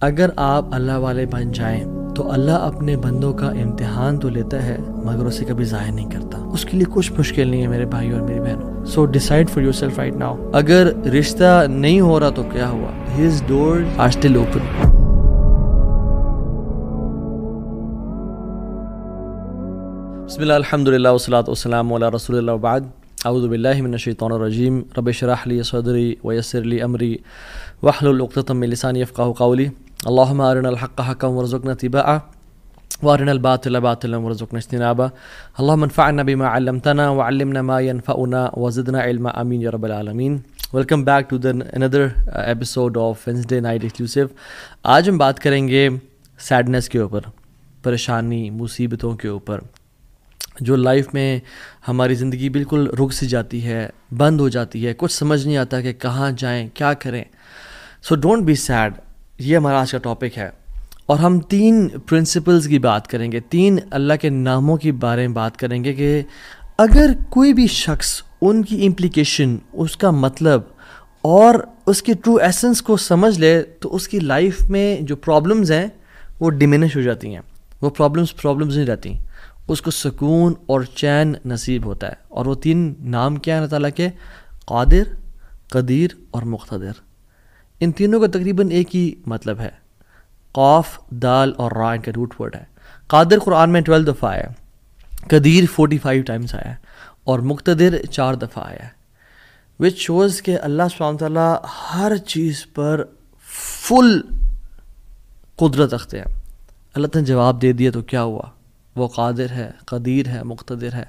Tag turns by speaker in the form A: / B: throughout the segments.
A: اگر آپ اللہ والے بن جائیں تو اللہ اپنے بندوں کا امتحان تو لیتا ہے مگر اسے کبھی ضائع نہیں کرتا. اس کے لیے کچھ مشکل نہیں ہے میرے بھائی اور میری بہنوں. So decide for yourself right now. اگر رشتہ نہیں ہو رہا تو کیا ہوا؟ His doors are still open. بسم اللہ الحمدللہ والصلاۃ والسلام علی رسول اللہ وبعد. اعوذ باللہ من الشیطان الرجیم. رب اشرح لی صدری ویسر لی امری واحلل عقدۃ من لسانی یفقہوا قولی. اللہم ارنا الحق حقا وارزقنا اتباعہ وارنا الباطل باطلا وارزقنا اجتنابہ. اللہم انفعنا بما علمتنا وعلمنا ما ينفعنا وزدنا علما. آمین یا رب العالمین. Welcome back to another episode of Wednesday Night Exclusive. آج ہم بات کریں گے سیڈنس کے اوپر، پریشانی، مصیبتوں کے اوپر، جو لائف میں ہماری زندگی بالکل رک سی جاتی ہے، بند ہو جاتی ہے، کچھ سمجھ نہیں آتا کہ کہاں جائیں، کیا کریں. So don't be sad. یہ ہمارا آج کا ٹاپک ہے اور ہم 3 پرنسپلز کی بات کریں گے، 3 اللہ کے ناموں کے بارے میں بات کریں گے کہ اگر کوئی بھی شخص ان کی امپلیکیشن، اس کا مطلب اور اس کی ٹرو ایسنس کو سمجھ لے تو اس کی لائف میں جو پرابلمز ہیں وہ ڈیمینش ہو جاتی ہیں. وہ پرابلمز نہیں رہتی، اس کو سکون اور چین نصیب ہوتا ہے. اور وہ 3 نام کیا ہیں اللہ تعالیٰ کے؟ قادر، قدیر اور مقتدر. ان تینوں کا تقریباً ایک ہی مطلب ہے. قاف، دال اور را ان کا روٹ ورڈ ہے. قادر قرآن میں 12 دفعہ آیا ہے، قدیر 45 ٹائمز آیا ہے اور مقتدر 4 دفعہ آیا ہے. وچ شوز کہ اللہ سبحانہ تعالیٰ ہر چیز پر فل قدرت رکھتے ہیں. اللہ تعالیٰ نے جواب دے دیا تو کیا ہوا؟ وہ قادر ہے، قدیر ہے، مقتدر ہے.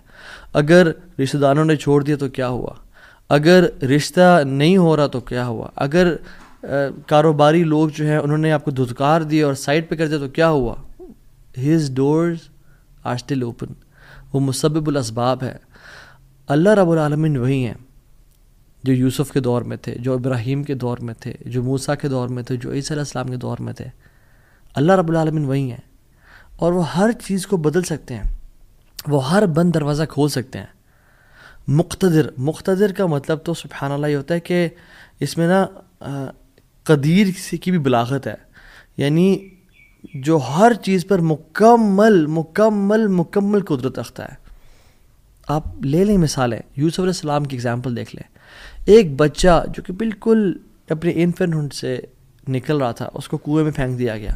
A: اگر رشتہ داروں نے چھوڑ دیا تو کیا ہوا؟ اگر رشتہ نہیں ہو رہا تو کیا ہوا؟ اگر کاروباری لوگ جو ہیں انہوں نے آپ کو دھتکار دیا اور سائڈ پہ کر دیا تو کیا ہوا؟ His doors are still open. وہ مسبب الاسباب ہے. اللہ رب العالمین وہی ہیں جو یوسف کے دور میں تھے، جو ابراہیم کے دور میں تھے، جو موسیٰ کے دور میں تھے، جو عیسیٰ علیہ السلام کے دور میں تھے. اللہ رب العالمین وہی ہیں اور وہ ہر چیز کو بدل سکتے ہیں، وہ ہر بند دروازہ کھول سکتے ہیں. مقتدر کا مطلب تو سبحان اللہ یہ ہوتا ہے کہ اس میں نا قدیر کی بھی بلاغت ہے، یعنی جو ہر چیز پر مکمل قدرت رکھتا ہے. آپ لے لیں مثالیں، یوسف علیہ السلام کی اگزامپل دیکھ لیں. ایک بچہ جو کہ بالکل اپنے انفینٹ سے نکل رہا تھا، اس کو کنویں میں پھینک دیا گیا.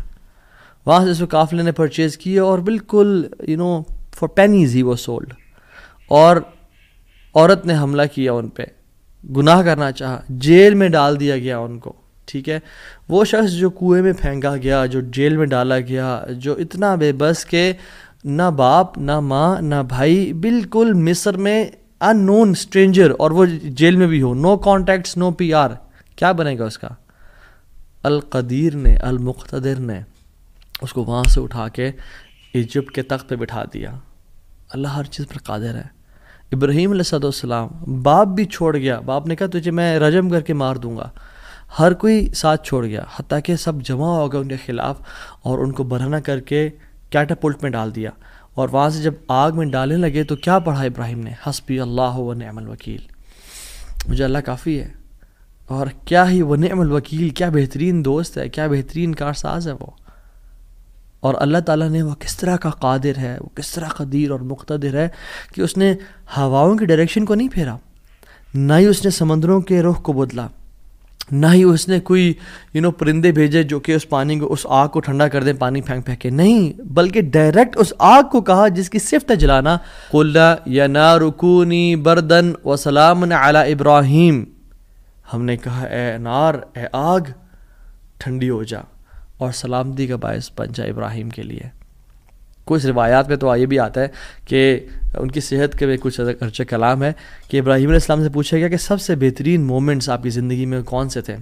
A: وہاں سے اس کو قافلے نے پرچیز کیا اور بالکل for pennies he was sold. اور عورت نے حملہ کیا ان پہ، گناہ کرنا چاہا، جیل میں ڈال دیا گیا ان کو. ٹھیک ہے، وہ شخص جو کنویں میں پھینکا گیا، جو جیل میں ڈالا گیا، جو اتنا بے بس کہ نہ باپ نہ ماں نہ بھائی، بالکل مصر میں ان نون اسٹرینجر، اور وہ جیل میں بھی ہو، نو کانٹیکٹس، نو PR، کیا بنے گا اس کا؟ القدیر نے، المقتدر نے اس کو وہاں سے اٹھا کے ایجپٹ کے تخت پہ بٹھا دیا. اللہ ہر چیز پر قادر ہے. ابراہیم علیہ السلام باپ بھی چھوڑ گیا، باپ نے کہا تجھے میں رجم کر کے مار دوں گا. ہر کوئی ساتھ چھوڑ گیا، حتیٰ کہ سب جمع ہو گئے ان کے خلاف اور ان کو برہنہ کر کے کیٹاپلٹ میں ڈال دیا. اور وہاں سے جب آگ میں ڈالنے لگے تو کیا پڑھا ابراہیم نے؟ حسبی اللہ و نعم الوکیل. مجھے اللہ کافی ہے. اور کیا ہی وہ نعم الوکیل، کیا بہترین دوست ہے، کیا بہترین کارساز ہے وہ. اور اللہ تعالیٰ نے وہ کس طرح کا قادر ہے، وہ کس طرح قدیر اور مقتدر ہے کہ اس نے ہواؤں کی ڈائریکشن کو نہیں پھیرا، نہ ہی اس نے سمندروں کے رخ کو بدلا، نہ ہی اس نے کوئی پرندے بھیجے جو کہ اس پانی کو، اس آگ کو ٹھنڈا کر دیں پانی پھینک پھینک کے. نہیں، بلکہ ڈائریکٹ اس آگ کو کہا جس کی صفت ہے جلانا، قُلْنَا يَا نَارُ كُونِي بَرْدًا وَسَلَامًا عَلَىٰ إِبْرَاهِيمَ. ہم نے کہا اے نار، اے آگ، ٹھنڈی ہو جا اور سلامتی کا باعث بن جا ابراہیم کے لیے. کچھ روایات میں تو یہ بھی آتا ہے کہ ان کی صحت کے بھی کچھ ارچہ کلام ہے کہ ابراہیم علیہ السلام سے پوچھا گیا کہ سب سے بہترین مومنٹس آپ کی زندگی میں کون سے تھے؟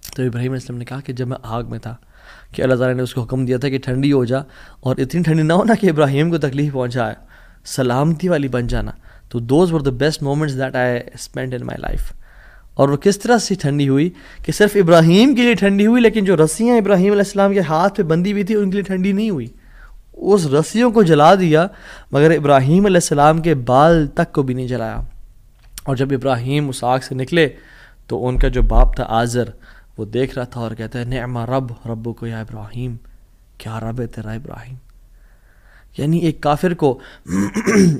A: تو ابراہیم علیہ السلام نے کہا کہ جب میں آگ میں تھا، کہ اللہ تعالیٰ نے اس کو حکم دیا تھا کہ ٹھنڈی ہو جا، اور اتنی ٹھنڈی نہ ہونا کہ ابراہیم کو تکلیف پہنچائے، سلامتی والی بن جانا. تو those were the best moments that I spend in my life. اور وہ کس طرح سے ٹھنڈی ہوئی کہ صرف ابراہیم کے لیے ٹھنڈی ہوئی، لیکن جو رسیاں ابراہیم علیہ السلام کے ہاتھ پہ بندھی ہوئی تھی ان کے لیے ٹھنڈی نہیں ہوئی. اس رسیوں کو جلا دیا مگر ابراہیم علیہ السلام کے بال تک کو بھی نہیں جلایا. اور جب ابراہیم اس آگ سے نکلے تو ان کا جو باپ تھا آزر، وہ دیکھ رہا تھا اور کہتا ہے نعم رب ربک یا ابراہیم، کیا رب ہے تیرا ابراہیم. یعنی ایک کافر کو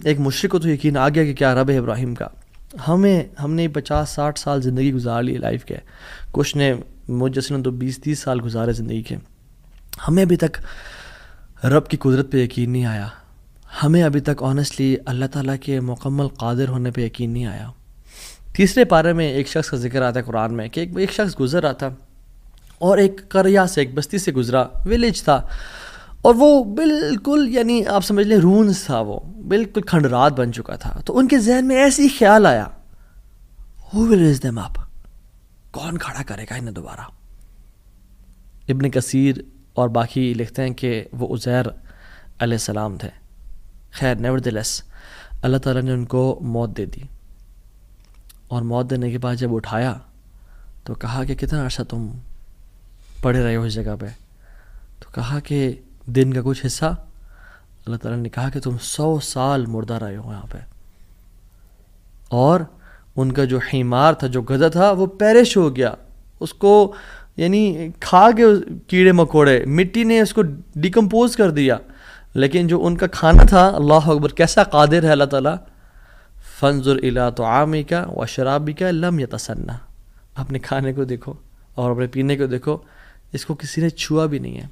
A: ایک مشرک کو تو یقین آ گیا کہ کیا رب ہے ابراہیم کا. ہم نے 50-60 سال زندگی گزار لی لائف کے، کچھ نے مجھ جیسے نے تو 20-30 سال گزارے زندگی کے. ہمیں ابھی تک رب کی قدرت پہ یقین نہیں آیا، ہمیں ابھی تک آنیسٹلی اللہ تعالیٰ کے مکمل قادر ہونے پہ یقین نہیں آیا. تیسرے پارے میں ایک شخص کا ذکر آتا ہے قرآن میں کہ ایک شخص گزر رہا تھا اور ایک قریہ سے، ایک بستی سے گزرا، ویلیج تھا، اور وہ بالکل یعنی آپ سمجھ لیں رونز تھا، وہ بالکل کھنڈرات بن چکا تھا. تو ان کے ذہن میں ایسی خیال آیا who will raise them up، کون کھڑا کرے گا انہیں دوبارہ. ابن کثیر اور باقی لکھتے ہیں کہ وہ عزیر علیہ السلام تھے. خیر نیورتھلیس اللہ تعالیٰ نے ان کو موت دے دی، اور موت دینے کے بعد جب اٹھایا تو کہا کہ کتنا عرصہ تم پڑے رہے ہو اس جگہ پہ؟ تو کہا کہ دن کا کچھ حصہ. اللہ تعالیٰ نے کہا کہ تم 100 سال مردہ رہے ہو یہاں پہ. اور ان کا جو حمار تھا، جو گدھا تھا، وہ پیرش ہو گیا، اس کو یعنی کھا کے کیڑے مکوڑے، مٹی نے اس کو ڈیکمپوز کر دیا. لیکن جو ان کا کھانا تھا، اللہ اکبر کیسا قادر ہے اللہ تعالیٰ. فانظر الی طعامک و شرابک لم یتسنہ، اپنے کھانے کو دیکھو اور اپنے پینے کو دیکھو، اس کو کسی نے چھوا بھی نہیں ہے.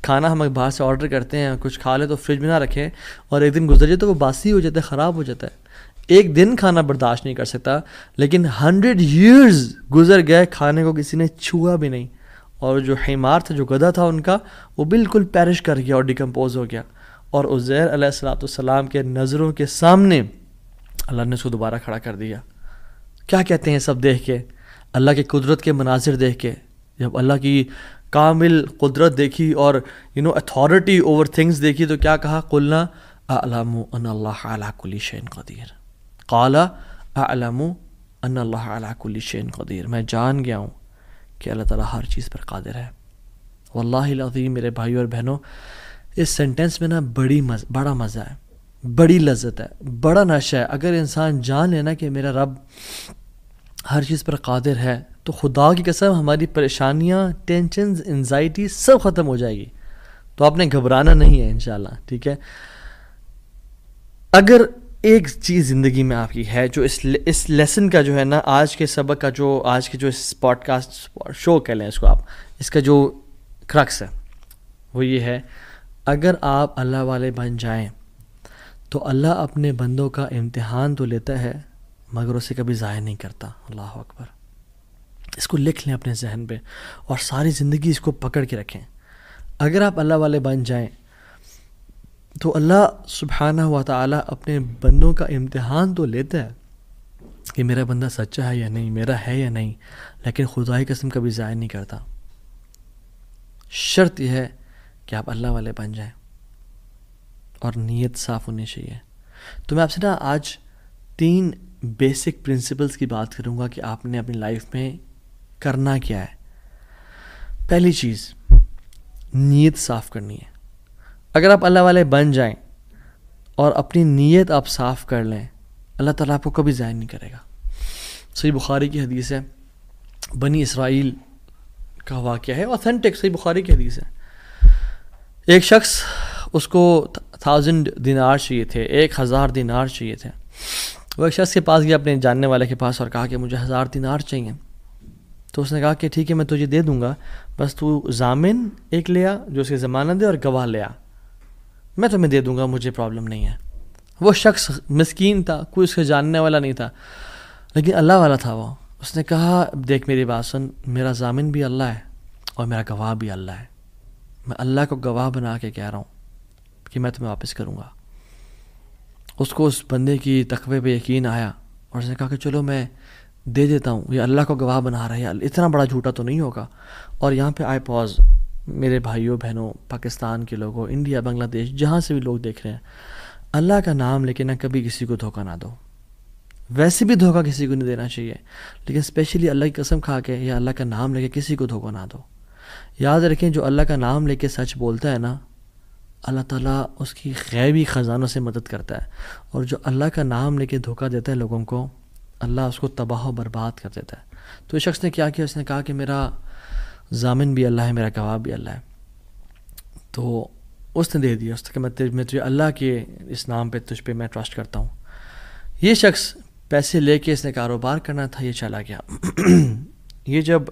A: کھانا ہم باہر سے آرڈر کرتے ہیں، کچھ کھا لیں تو فریج میں نہ رکھیں، اور ایک دن گزر جائے تو وہ باسی ہو جاتا ہے، خراب ہو جاتا ہے. ایک دن کھانا برداشت نہیں کر سکتا، لیکن 100 years گزر گئے، کھانے کو کسی نے چھوا بھی نہیں. اور جو حمار تھا، جو گدھا تھا ان کا، وہ بالکل پیرش کر گیا اور ڈیکمپوز ہو گیا. اور عزیر علیہ السلام کے نظروں کے سامنے اللہ نے اس کو دوبارہ کھڑا کر دیا. کیا کہتے ہیں سب دیکھ کے، اللہ کی قدرت کے مناظر دیکھ کے، جب اللہ کی کامل قدرت دیکھی اور اتھارٹی اوور تھنگس دیکھی تو کیا کہا؟ قلنا اعلم ان اللہ علی کل شیء قدیر. قال اعلم ان اللہ علی کل شیء قدیر، میں جان گیا ہوں کہ اللہ تعالیٰ ہر چیز پر قادر ہے. واللہ العظیم میرے بھائیو اور بہنوں، اس سینٹنس میں نا بڑا مزہ ہے، بڑی لذت ہے، بڑا نشہ ہے. اگر انسان جان لینا کہ میرا رب ہر چیز پر قادر ہے تو خدا کی قسم ہماری پریشانیاں، ٹینشنز، انزائٹی سب ختم ہو جائے گی. تو آپ نے گھبرانا نہیں ہے انشاءاللہ، ٹھیک ہے. اگر ایک چیز زندگی میں آپ کی ہے جو اس لیسن کا جو ہے نا، آج کے سبق کا، جو آج کے جو اس پوڈ کاسٹ شو کہہ لیں اس کو آپ، اس کا جو کرکس ہے وہ یہ ہے، اگر آپ اللہ والے بن جائیں تو اللہ اپنے بندوں کا امتحان تو لیتا ہے مگر اسے کبھی ضائع نہیں کرتا. اللہ اکبر. اس کو لکھ لیں اپنے ذہن پہ اور ساری زندگی اس کو پکڑ کے رکھیں. اگر آپ اللہ والے بن جائیں تو اللہ سبحانہ و تعالیٰ اپنے بندوں کا امتحان تو لیتا ہے کہ میرا بندہ سچا ہے یا نہیں، میرا ہے یا نہیں، لیکن خدا کی قسم کبھی ضائع نہیں کرتا. شرط یہ ہے کہ آپ اللہ والے بن جائیں اور نیت صاف ہونی چاہیے. تو میں آپ سے نا آج 3 بیسک پرنسپلز کی بات کروں گا کہ آپ نے اپنی لائف میں کرنا کیا ہے. پہلی چیز، نیت صاف کرنی ہے. اگر آپ اللہ والے بن جائیں اور اپنی نیت آپ صاف کر لیں، اللہ تعالیٰ آپ کو کبھی ضائع نہیں کرے گا. صحیح بخاری کی حدیث ہے، بنی اسرائیل کا واقعہ ہے، اوتھینٹک صحیح بخاری کی حدیث ہے. ایک شخص، اس کو 1000 دینار چاہیے تھے، 1000 دینار چاہیے تھے. وہ ایک شخص کے پاس گیا، اپنے جاننے والے کے پاس، اور کہا کہ مجھے 1000 دینار چاہیے. تو اس نے کہا کہ ٹھیک ہے میں تجھے دے دوں گا، بس تو ضامن ایک لے آ جو اس کی ضمانت دے، اور گواہ لے آ، میں تمہیں دے دوں گا، مجھے پرابلم نہیں ہے. وہ شخص مسکین تھا، کوئی اس کے جاننے والا نہیں تھا، لیکن اللہ والا تھا وہ. اس نے کہا دیکھ میری بات سن، میرا ضامن بھی اللہ ہے اور میرا گواہ بھی اللہ ہے، میں اللہ کو گواہ بنا کے کہہ رہا ہوں کہ میں تمہیں واپس کروں گا. اس کو اس بندے کی تقوی پہ یقین آیا اور اس نے کہا کہ چلو میں دے دیتا ہوں، یہ اللہ کو گواہ بنا رہا ہے، اتنا بڑا جھوٹا تو نہیں ہوگا. اور یہاں پہ آئے پاز، میرے بھائیوں بہنوں، پاکستان کے لوگوں، انڈیا، بنگلہ دیش، جہاں سے بھی لوگ دیکھ رہے ہیں، اللہ کا نام لے کے نہ کبھی کسی کو دھوکہ نہ دو. ویسے بھی دھوکہ کسی کو نہیں دینا چاہیے، لیکن اسپیشلی اللہ کی قسم کھا کے یا اللہ کا نام لے کے کسی کو دھوکہ نہ دو. یاد رکھیں جو اللہ کا نام لے کے سچ بولتا ہے نا، اللہ تعالیٰ اس کی غیبی خزانوں سے مدد کرتا ہے. اور جو اللہ کا نام لے کے دھوکہ دیتا ہے لوگوں کو، اللہ اس کو تباہ و برباد کر دیتا ہے. تو اس شخص نے کیا کیا, اس نے کہا کہ میرا ضامن بھی اللہ ہے, میرا گواہ بھی اللہ ہے. تو اس نے دے دیا, اس نے کہ میں تجھے اللہ کے اس نام پہ تجھ پہ میں ٹرسٹ کرتا ہوں. یہ شخص پیسے لے کے اس نے کاروبار کرنا تھا, یہ چلا گیا. یہ جب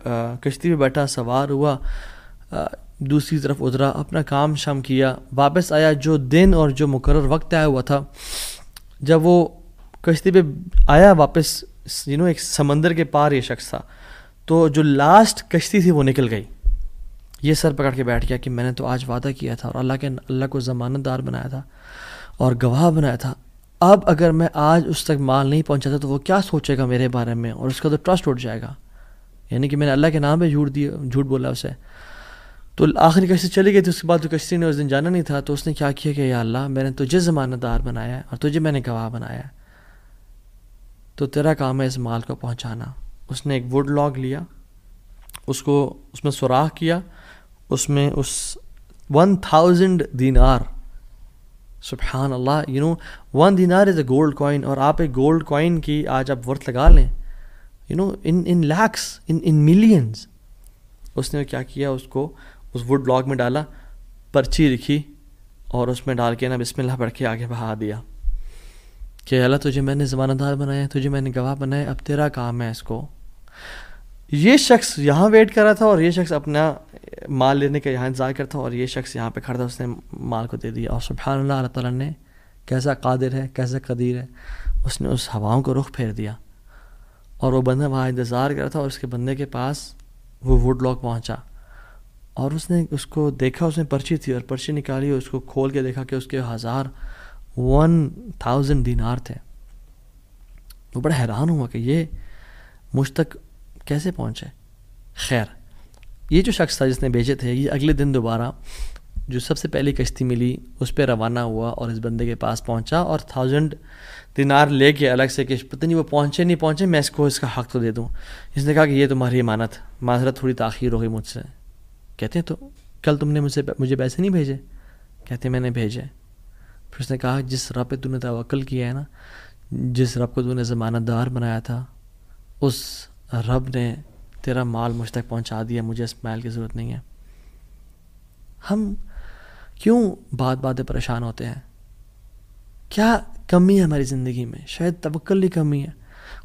A: کشتی پہ بیٹھا, سوار ہوا, دوسری طرف اترا, اپنا کام شام کیا, واپس آیا. جو دن اور جو مقرر وقت آیا ہوا تھا, جب وہ کشتی پہ آیا واپس, ایک سمندر کے پار یہ شخص تھا, تو جو لاسٹ کشتی تھی وہ نکل گئی. یہ سر پکڑ کے بیٹھ گیا کہ میں نے تو آج وعدہ کیا تھا اور اللہ کو ضمانت دار بنایا تھا اور گواہ بنایا تھا. اب اگر میں آج اس تک مال نہیں پہنچاتا تو وہ کیا سوچے گا میرے بارے میں, اور اس کا تو ٹرسٹ اٹھ جائے گا, یعنی کہ میں نے اللہ کے نام پہ جھوٹ بولا اسے. تو آخری کشتی چلی گئی تھی. اس کے بعد تو کشتی نے اس دن جانا نہیں تھا, تو اس نے کیا کیا کہ یا اللہ میں نے تجھے ضمانت دار بنایا ہے اور تجھے میں نے گواہ بنایا ہے, تو تیرا کام ہے اس مال کو پہنچانا. اس نے ایک ووڈ لاگ لیا, اس میں سوراخ کیا, اس میں 1000 دینار, سبحان اللہ, 1 دینار از اے گولڈ کوائن. اور آپ ایک گولڈ کوائن کی آج آپ ورتھ لگا لیں, ان لیکس, ان ملینز. اس نے کیا کیا, اس کو اس ووڈ لاگ میں ڈالا, پرچی لکھی اور اس میں ڈال کے نا بسم اللہ پڑھ کے آگے بہا دیا کہ اللہ تجھے میں نے ضمانت دار بنایا, تجھے میں نے گواہ بنایا, اب تیرا کام ہے اس کو. یہ شخص یہاں ویٹ کر رہا تھا اور یہ شخص اپنا مال لینے کا یہاں انتظار کرتا, اور یہ شخص یہاں پہ کھڑا تھا, اس نے مال کو دے دیا. اور سبحان اللہ, اللہ تعالیٰ نے کیسا قادر ہے, کیسا قدیر ہے, اس نے اس ہواؤں کو رخ پھیر دیا. اور وہ بندہ وہاں انتظار کر رہا تھا, اور اس کے بندے کے پاس وہ ووڈ لاگ پہنچا, اور اس نے اس کو دیکھا, اس میں پرچی تھی, اور پرچی نکالی, اور اس کو کھول کے دیکھا کہ اس کے 1000 دینار تھے. وہ بڑا حیران ہوا کہ یہ مجھ تک کیسے پہنچے. خیر, یہ جو شخص تھا جس نے بیچے تھے, یہ اگلے دن دوبارہ جو سب سے پہلی کشتی ملی اس پہ روانہ ہوا اور اس بندے کے پاس پہنچا, اور 1000 دینار لے کے الگ سے کہ پتہ نہیں وہ پہنچے نہیں پہنچے, میں اس کو اس کا حق تو دے دوں. اس نے کہا کہ یہ تمہاری امانت, معذرت تھوڑی تاخیر ہو گئی مجھ سے. کہتے ہیں تو کل تم نے مجھے پیسے نہیں بھیجے؟ کہتے ہیں میں نے بھیجے. پھر اس نے کہا جس رب پہ تو نے توکل کیا ہے نا, جس رب کو تو نے ضمانت دار بنایا تھا, اس رب نے تیرا مال مجھ تک پہنچا دیا, مجھے اس مال کی ضرورت نہیں ہے. ہم کیوں بات پریشان ہوتے ہیں؟ کیا کمی ہے ہماری زندگی میں؟ شاید توکل کی کمی ہے,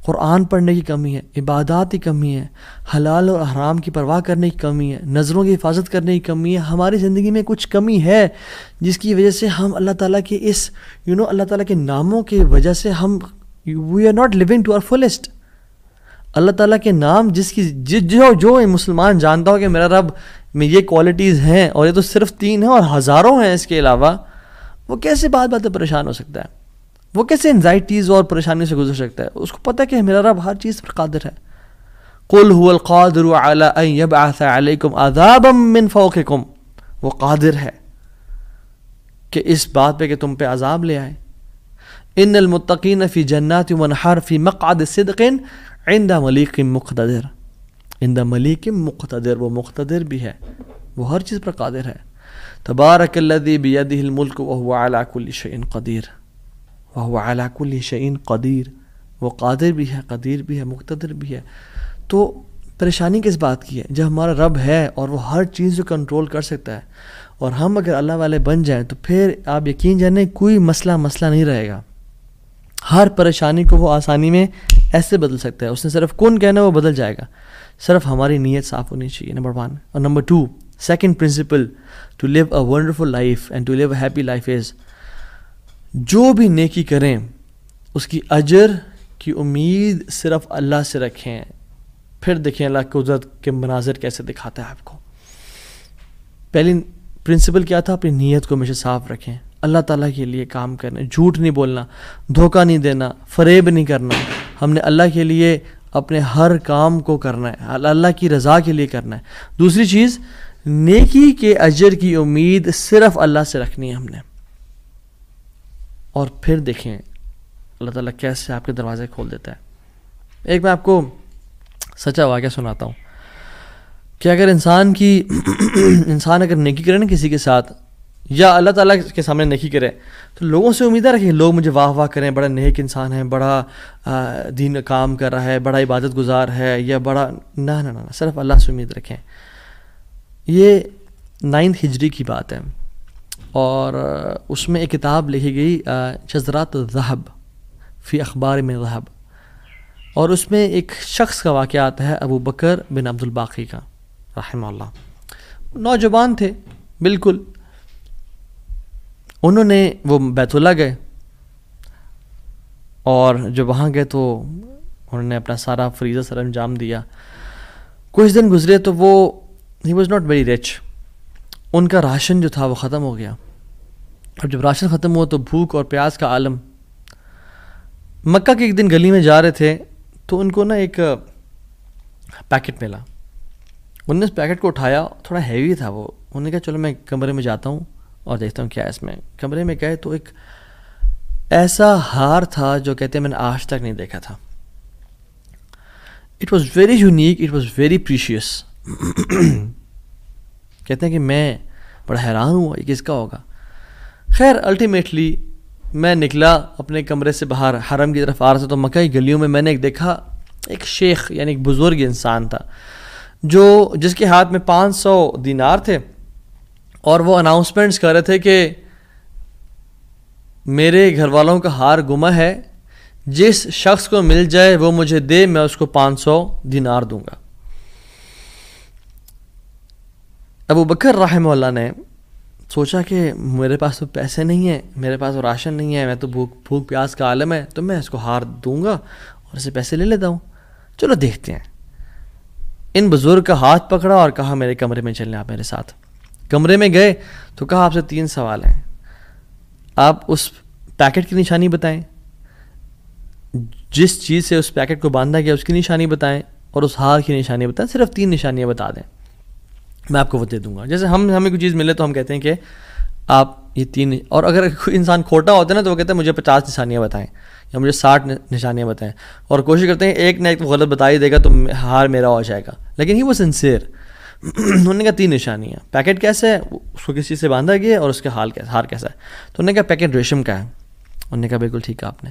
A: قرآن پڑھنے کی کمی ہے, عبادات کی کمی ہے, حلال اور حرام کی پرواہ کرنے کی کمی ہے, نظروں کی حفاظت کرنے کی کمی ہے. ہماری زندگی میں کچھ کمی ہے جس کی وجہ سے ہم اللہ تعالیٰ کے اس اللہ تعالیٰ کے ناموں کی وجہ سے ہم we are not living to our fullest. اللہ تعالیٰ کے نام جس کی جو مسلمان جانتا ہو کہ میرا رب میں یہ کوالٹیز ہیں, اور یہ تو صرف 3 ہیں اور ہزاروں ہیں اس کے علاوہ, وہ کیسے بات پریشان ہو سکتا ہے؟ وہ کیسے انزائٹیز اور پریشانی سے گزر سکتا ہے؟ اس کو پتہ کہ میرا رب ہر چیز پر قادر ہے. قل هو القادر على ان يبعث عليكم عذابا من فوقكم, وہ قادر ہے کہ اس بات پہ کہ تم پہ عذاب لے آئے. ان المتقین فی جنات ونہر فی مقعد صدق عند ملیک مقتدر. عند ملیک مقتدر, وہ مقتدر بھی ہے, وہ ہر چیز پر قادر ہے. تبارک الذی بیدہ الملک وهو علی کل شیء قدیر, وهو علی کل شیء قدیر, وہ قادر بھی ہے, قدیر بھی ہے, مقتدر بھی ہے. تو پریشانی کس بات کی ہے جب ہمارا رب ہے اور وہ ہر چیز کو کنٹرول کر سکتا ہے, اور ہم اگر اللہ والے بن جائیں تو پھر آپ یقین جانیں کوئی مسئلہ نہیں رہے گا. ہر پریشانی کو وہ آسانی میں ایسے بدل سکتا ہے. اس نے صرف کن کہنا وہ بدل جائے گا, صرف ہماری نیت صاف ہونی چاہیے, نمبر 1. اور نمبر 2, second principle to live a wonderful life and to live a happy life is, جو بھی نیکی کریں اس کی اجر کی امید صرف اللہ سے رکھیں. پھر دیکھیں اللہ کی قدرت کے مناظر کیسے دکھاتا ہے آپ کو. پہلی پرنسپل کیا تھا؟ اپنی نیت کو ہمیشہ صاف رکھیں, اللہ تعالیٰ کے لیے کام کرنا, جھوٹ نہیں بولنا, دھوکہ نہیں دینا, فریب نہیں کرنا. ہم نے اللہ کے لیے اپنے ہر کام کو کرنا ہے, اللہ کی رضا کے لیے کرنا ہے. دوسری چیز, نیکی کے اجر کی امید صرف اللہ سے رکھنی ہے ہم نے. اور پھر دیکھیں اللہ تعالیٰ کیسے آپ کے دروازے کھول دیتا ہے. ایک میں آپ کو سچا واقعہ سناتا ہوں کہ اگر انسان اگر نیکی کرے نا کسی کے ساتھ, یا اللہ تعالیٰ کے سامنے نیکی کرے تو لوگوں سے امیدیں رکھیں لوگ مجھے واہ واہ کریں، بڑا نیک انسان ہے، بڑا دین کام کر رہا ہے، بڑا عبادت گزار ہے، یا بڑا نہ صرف اللہ سے امید رکھیں. یہ 9 ہجری کی بات ہے، اور اس میں ایک کتاب لکھی گئی شذرات الذہب فی اخبار من ذہب، اور اس میں ایک شخص کا واقعہ آتا ہے ابو بکر بن عبد الباقی کا رحمہ اللہ. نوجوان تھے بالکل، انہوں نے وہ بیت اللہ گئے، اور جب وہاں گئے تو انہوں نے اپنا سارا فریضہ سر انجام دیا. کچھ دن گزرے تو وہ he was not very rich, ان کا راشن جو تھا وہ ختم ہو گیا. اور جب راشن ختم ہوا تو بھوک اور پیاس کا عالم. مکہ کے ایک دن گلی میں جا رہے تھے تو ان کو نا ایک پیکٹ ملا. انہوں نے اس پیکٹ کو اٹھایا، تھوڑا ہیوی تھا وہ. انہوں نے کہا چلو میں کمرے میں جاتا ہوں اور دیکھتا ہوں کیا ہے اس میں. کمرے میں گئے تو ایک ایسا ہار تھا جو کہتے ہیں میں نے آج تک نہیں دیکھا تھا. It was very unique, it was very precious. کہتے ہیں کہ میں بڑا حیران ہوا یہ کس کا ہوگا. خیر الٹیمیٹلی میں نکلا اپنے کمرے سے باہر، حرم کی طرف آ رہا تھا تو مکہ کی گلیوں میں میں نے ایک دیکھا، ایک شیخ یعنی ایک بزرگ انسان تھا جس کے ہاتھ میں 500 دینار تھے، اور وہ اناؤنسمنٹس کر رہے تھے کہ میرے گھر والوں کا ہار گما ہے، جس شخص کو مل جائے وہ مجھے دے، میں اس کو 500 دینار دوں گا. ابو بکر رحمہ اللہ نے سوچا کہ میرے پاس تو پیسے نہیں ہیں، میرے پاس تو راشن نہیں ہے، میں تو بھوک پیاس کا عالم ہے، تو میں اس کو ہار دوں گا اور اسے پیسے لے لیتا ہوں. چلو دیکھتے ہیں. ان بزرگ کا ہاتھ پکڑا اور کہا میرے کمرے میں چلیں آپ میرے ساتھ. کمرے میں گئے تو کہا آپ سے 3 سوال ہیں، آپ اس پیکٹ کی نشانی بتائیں، جس چیز سے اس پیکٹ کو باندھا گیا اس کی نشانی بتائیں، اور اس ہار کی نشانی بتائیں. صرف 3 نشانیاں بتا دیں، میں آپ کو وہ دے دوں گا. جیسے ہمیں کوئی چیز ملے تو ہم کہتے ہیں کہ آپ یہ 3، اور اگر کوئی انسان کھوٹا ہوتا ہے نا تو وہ کہتا ہے مجھے 50 نشانیاں بتائیں یا مجھے 60 نشانیاں بتائیں، اور کوشش کرتے ہیں ایک نہ ایک غلط بتا ہی دے گا تو ہار میرا ہو جائے گا. لیکن ہی وہ سنسیئر. انہوں نے کہا 3 نشانیاں. پیکٹ کیسا ہے، اس کو کس چیز سے باندھا گیا ہے، اور اس کا ہار کیسا ہے. تو انہوں نے کہا پیکٹ ریشم کا ہے. انہوں نے کہا بالکل ٹھیک ہے آپ نے.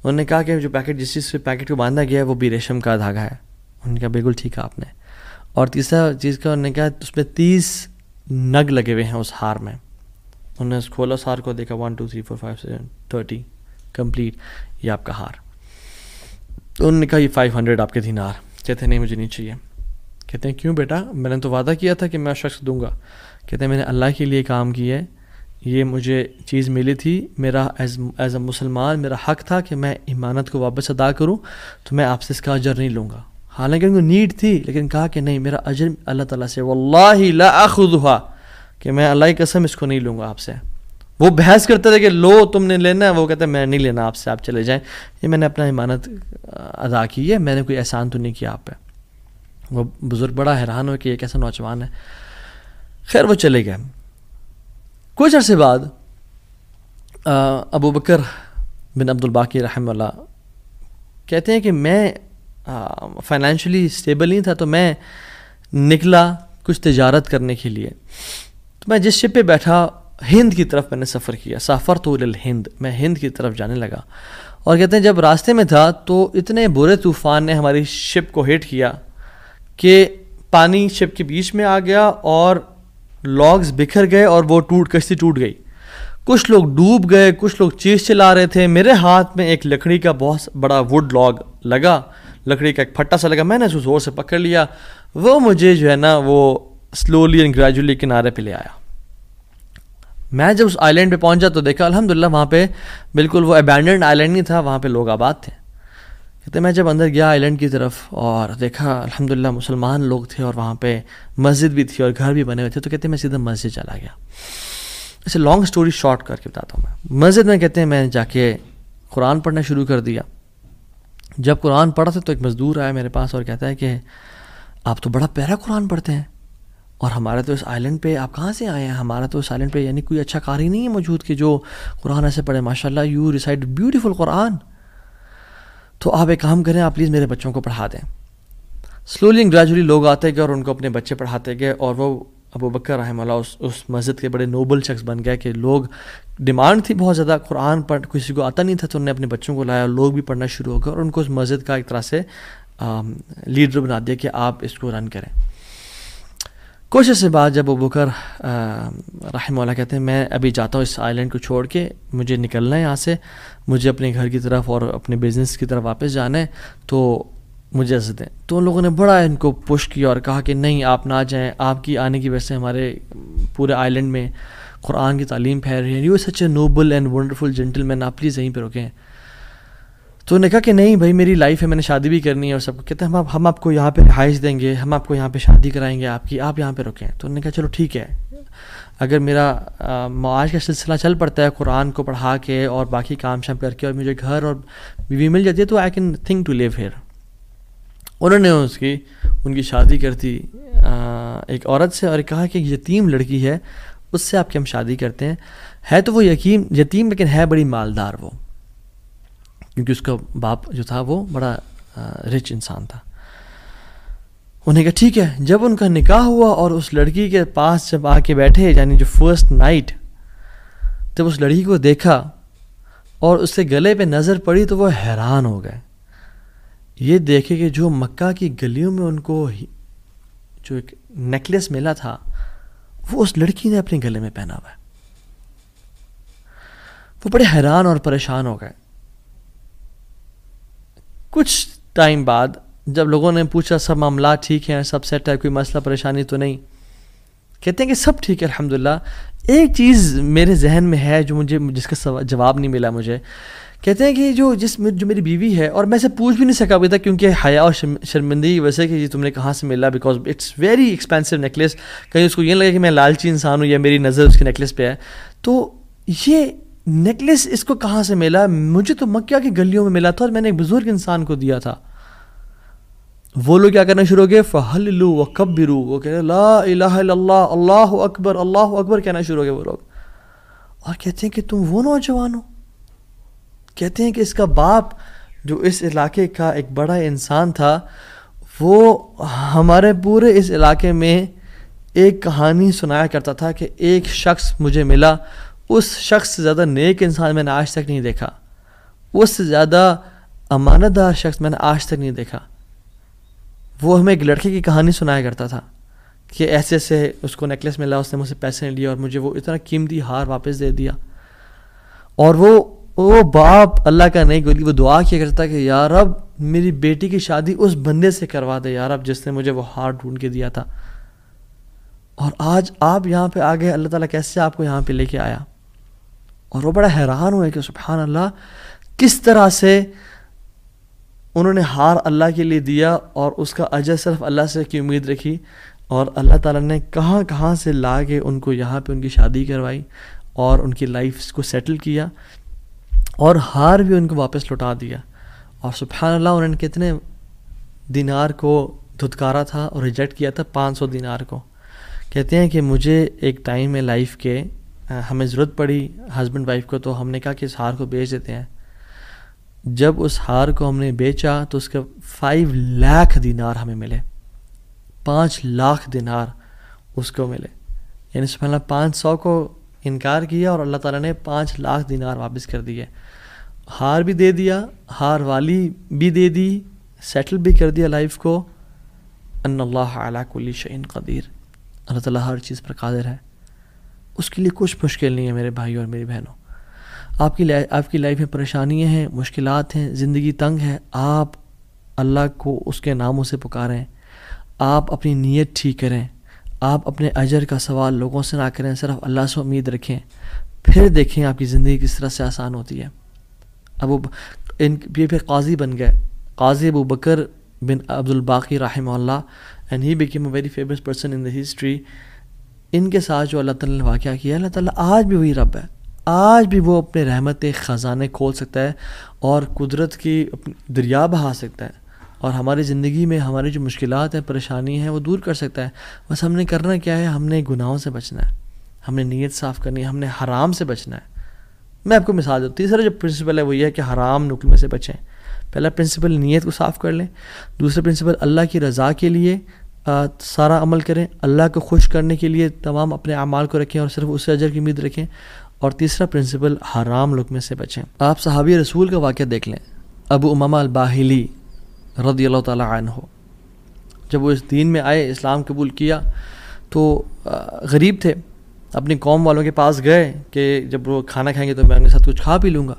A: انہوں نے کہا کہ جو پیکٹ جس چیز سے پیکٹ کو باندھا گیا ہے وہ بھی ریشم کا دھاگا ہے. انہوں نے کہا بالکل ٹھیک ہے آپ نے. اور تیسرا چیز کا انہوں نے کہا اس میں 30 نگ لگے ہوئے ہیں اس ہار میں. انہوں نے کھولا اس ہار کو، دیکھا 1 2 3 4 5 6 30 کمپلیٹ، یہ آپ کا ہار. تو انہوں نے کہا یہ 500 آپ کے دینار. کہتے ہیں نہیں مجھے نہیں چاہیے. کہتے ہیں کیوں بیٹا، میں نے تو وعدہ کیا تھا کہ میں شخص دوں گا. کہتے ہیں میں نے اللہ کے لیے کام کیا ہے، یہ مجھے چیز ملی تھی، میرا ایز اے مسلمان میرا حق تھا کہ میں امانت کو واپس ادا کروں، تو میں آپ سے اس کا اجر نہیں لوں گا. حالانکہ ان کو نیڈ تھی، لیکن کہا کہ نہیں میرا اجر اللہ تعالیٰ سے، واللہ لا اخذھا، کہ میں اللہ کی قسم اس کو نہیں لوں گا آپ سے. وہ بحث کرتے تھے کہ لو تم نے لینا ہے، وہ کہتے ہیں میں نہیں لینا آپ سے، آپ چلے جائیں، یہ میں نے اپنا امانت ادا کی ہے، میں نے کوئی احسان تو نہیں کیا آپ پہ. وہ بزرگ بڑا حیران ہو کہ یہ کیسا نوجوان ہے. خیر وہ چلے گئے. کچھ عرصے بعد ابو بکر بن عبد الباقی رحمہ اللہ کہتے ہیں کہ میں فائنینشلی اسٹیبل نہیں تھا، تو میں نکلا کچھ تجارت کرنے کے لیے. تو میں جس شپ پہ بیٹھا ہند کی طرف میں نے سفر کیا، سافرت الی الہند، میں ہند کی طرف جانے لگا. اور کہتے ہیں جب راستے میں تھا تو اتنے برے طوفان نے ہماری شپ کو ہٹ کیا کہ پانی شپ کے بیچ میں آ گیا اور لاگز بکھر گئے اور وہ کشتی ٹوٹ گئی. کچھ لوگ ڈوب گئے، کچھ لوگ چیز چلا رہے تھے. میرے ہاتھ میں ایک لکڑی کا بہت بڑا ووڈ لاگ لگا، لکڑی کا ایک پھٹا سا لگا. میں نے اس کو زور سے پکڑ لیا. وہ مجھے جو ہے نا وہ سلولی اینڈ گریجولی کنارے پہ لے آیا. میں جب اس آئی لینڈ پہ پہنچا تو دیکھا الحمدللہ وہاں پہ بالکل وہ ابینڈنڈ آئی لینڈ نہیں تھا، وہاں پہ لوگ آباد تھے. کہتے میں جب اندر گیا آئی لینڈ کی طرف اور دیکھا الحمدللہ مسلمان لوگ تھے اور وہاں پہ مسجد بھی تھی اور گھر بھی بنے ہوئے تھے. تو کہتے ہیں میں سیدھا مسجد چلا گیا. ایسے لانگ سٹوری شارٹ کر کے بتاتا ہوں. میں مسجد میں کہتے ہیں میں جا کے قرآن پڑھنا شروع کر دیا. جب قرآن پڑھا تھا تو ایک مزدور آیا میرے پاس اور کہتا ہے کہ آپ تو بڑا پیارا قرآن پڑھتے ہیں، اور ہمارے تو اس آئی لینڈ پہ آپ کہاں سے آئے ہیں؟ ہمارا تو اس آئی لینڈ پہ یعنی کوئی اچھا قاری نہیں ہے موجود کہ جو قرآن ایسے پڑھے. ماشاء اللہ یو ریسائٹ بیوٹیفل قرآن. تو آپ ایک کام کریں، آپ پلیز میرے بچوں کو پڑھا دیں. سلولی اینڈ گریجولی لوگ آتے گئے اور ان کو اپنے بچے پڑھاتے گئے، اور وہ ابو بکر رحمہ اللہ اس مسجد کے بڑے نوبل شخص بن گئے کہ لوگ ڈیمانڈ تھی بہت زیادہ، قرآن پڑھ کسی کو آتا نہیں تھا، تو انہوں نے اپنے بچوں کو لایا اور لوگ بھی پڑھنا شروع ہو گئے، اور ان کو اس مسجد کا ایک طرح سے لیڈر بنا دیا کہ آپ اس کو رن کریں۔ کچھ عرصے بعد جب ابو بکر رحمہ اللہ کہتے ہیں میں ابھی جاتا ہوں اس آئی لینڈ کو چھوڑ کے، مجھے نکلنا ہے یہاں سے، مجھے اپنے گھر کی طرف اور اپنے بزنس کی طرف واپس جانا ہے، تو مجھے اجازت دیں۔ تو ان لوگوں نے بڑا ان کو پش کیا اور کہا کہ نہیں آپ نہ جائیں، آپ کی آنے کی وجہ سے ہمارے پورے آئی لینڈ میں قرآن کی تعلیم پھیل رہی ہے، you such a noble and wonderful gentleman, آپ پلیز یہیں پہ رکیں۔ تو انہوں نے کہا کہ نہیں بھائی میری لائف ہے، میں نے شادی بھی کرنی ہے اور سب کو، کہتے ہیں ہم آپ کو یہاں پہ رہائش دیں گے، ہم آپ کو یہاں پہ شادی کرائیں گے آپ کی، آپ یہاں پہ رکیں۔ تو انہوں نے کہا چلو ٹھیک ہے، اگر میرا معاش کا سلسلہ چل پڑتا ہے قرآن کو پڑھا کے اور باقی کام شام کر کے اور مجھے گھر اور بیوی مل جاتی ہے تو I can think to live here. انہوں نے ان کی شادی کر دی ایک عورت سے، اور کہا کہ یتیم لڑکی ہے اس سے آپ کی ہم شادی کرتے ہیں، ہے تو وہ یتیم لیکن ہے بڑی مالدار وہ، کیونکہ اس کا باپ جو تھا وہ بڑا رچ انسان تھا۔ انہوں نے کہا ٹھیک ہے۔ جب ان کا نکاح ہوا اور اس لڑکی کے پاس جب آ کے بیٹھے، یعنی جو فرسٹ نائٹ، جب اس لڑکی کو دیکھا اور اس کے گلے پہ نظر پڑی تو وہ حیران ہو گئے، یہ دیکھے کہ جو مکہ کی گلیوں میں ان کو جو ایک نیکلیس ملا تھا وہ اس لڑکی نے اپنے گلے میں پہنا ہوا ہے۔ وہ بڑے حیران اور پریشان ہو گئے۔ کچھ ٹائم بعد جب لوگوں نے پوچھا سب معاملات ٹھیک ہیں، سب سیٹ ہے، کوئی مسئلہ پریشانی تو نہیں، کہتے ہیں کہ سب ٹھیک ہے الحمدللہ، ایک چیز میرے ذہن میں ہے جو جس کا جواب نہیں ملا مجھے۔ کہتے ہیں کہ جو میری بیوی ہے، اور میں سے پوچھ بھی نہیں سکا ابھی تک کیونکہ حیا اور شرمندگی کی وجہ سے کہ یہ تم نے کہاں سے ملا، because it's very expensive necklace, کہیں اس کو یہ لگے کہ میں لالچی انسان ہوں یا میری نظر اس کے نیکلیس پہ ہے، تو یہ نیکلیس اس کو کہاں سے ملا؟ مجھے تو مکہ کی گلیوں میں ملا تھا اور میں نے ایک بزرگ انسان کو دیا تھا۔ وہ لوگ کیا کرنا شروع ہو گئے، فَحَلِّلُوا وَكَبِّرُوا، وہ کہتے ہیں لا الہ الا اللہ، اللہ اکبر اللہ اکبر کہنا شروع ہو گئے وہ لوگ، اور کہتے ہیں کہ تم وہ نوجوان ہو۔ کہتے ہیں کہ اس کا باپ جو اس علاقے کا ایک بڑا انسان تھا، وہ ہمارے پورے اس علاقے میں ایک کہانی سنایا کرتا تھا کہ ایک شخص مجھے ملا، اس شخص سے زیادہ نیک انسان میں نے آج تک نہیں دیکھا، اس سے زیادہ امانت دار شخص میں نے آج تک نہیں دیکھا۔ وہ ہمیں ایک لڑکے کی کہانی سنایا کرتا تھا کہ ایسے ایسے اس کو نیکلیس ملا، اس نے مجھ سے پیسے نہیں لیے اور مجھے وہ اتنا قیمتی ہار واپس دے دیا، اور وہ باپ اللہ کا نہیں گولی، وہ دعا کیا کرتا کہ یا رب میری بیٹی کی شادی اس بندے سے کروا دے یا رب جس نے مجھے وہ ہار ڈھونڈ کے دیا تھا، اور آج آپ یہاں پہ آ گئے، اللہ تعالیٰ کیسے آپ کو یہاں پہ لے کے آیا؟ اور وہ بڑا حیران ہوئے کہ سبحان اللہ، کس طرح سے انہوں نے ہار اللہ کے لیے دیا اور اس کا اجر صرف اللہ سے کی امید رکھی، اور اللہ تعالیٰ نے کہاں کہاں سے لا کے ان کو یہاں پہ ان کی شادی کروائی اور ان کی لائف کو سیٹل کیا، اور ہار بھی ان کو واپس لوٹا دیا۔ اور سبحان اللہ انہوں نے کتنے دینار کو دھتکارا تھا اور ریجیکٹ کیا تھا؟ 500 دینار کو۔ کہتے ہیں کہ مجھے ایک ٹائم میں لائف کے ہمیں ضرورت پڑی ہسبینڈ وائف کو، تو ہم نے کہا کہ اس ہار کو بیچ دیتے ہیں۔ جب اس ہار کو ہم نے بیچا تو اس کے 5 لاکھ دینار ہمیں ملے، 5 لاکھ دینار اس کو ملے، یعنی سبحان اللہ 500 کو انکار کیا اور اللہ تعالیٰ نے 5 لاکھ دینار واپس کر دیے، ہار بھی دے دیا، ہار والی بھی دے دی، سیٹل بھی کر دیا لائف کو۔ ان اللہ علی کل شیء قدیر، اللہ تعالیٰ ہر چیز پر قادر ہے، اس کے لیے کچھ مشکل نہیں ہے میرے بھائی اور میری بہنوں۔ آپ کی لائف میں پریشانیاں ہیں، مشکلات ہیں، زندگی تنگ ہے، آپ اللہ کو اس کے ناموں سے پکاریں، آپ اپنی نیت ٹھیک کریں، آپ اپنے اجر کا سوال لوگوں سے نہ کریں، صرف اللہ سے امید رکھیں، پھر دیکھیں آپ کی زندگی کس طرح سے آسان ہوتی ہے۔ یہ پھر قاضی بن گئے، قاضی ابو بکر بن عبد الباقی رحمہ اللہ، and he became a very famous person in the history. ان کے ساتھ جو اللہ تعالیٰ نے واقعہ کیا، اللہ تعالیٰ آج بھی وہی رب ہے، آج بھی وہ اپنے رحمت خزانے کھول سکتا ہے اور قدرت کی دریا بہا سکتا ہے، اور ہماری زندگی میں ہماری جو مشکلات ہیں، پریشانی ہیں، وہ دور کر سکتا ہے۔ بس ہم نے کرنا کیا ہے، ہم نے گناہوں سے بچنا ہے، ہم نے نیت صاف کرنی ہے، ہم نے حرام سے بچنا ہے۔ میں آپ کو مثال دیتا ہوں، تیسرا جو پرنسپل ہے وہ یہ ہے کہ حرام نکل میں سے بچیں۔ پہلا پرنسپل نیت کو صاف کر لیں، دوسرا پرنسپل اللہ کی رضا کے لیے سارا عمل کریں, اللہ کو خوش کرنے کے لیے تمام اپنے اعمال کو رکھیں اور صرف اس سے اجر کی امید رکھیں. اور تیسرا پرنسپل, حرام لقمے سے بچیں. آپ صحابی رسول کا واقعہ دیکھ لیں, ابو امامہ الباہلی رضی اللہ تعالی عنہ, جب وہ اس دین میں آئے, اسلام قبول کیا, تو غریب تھے, اپنی قوم والوں کے پاس گئے کہ جب وہ کھانا کھائیں گے تو میں ان کے ساتھ کچھ کھا پی لوں گا.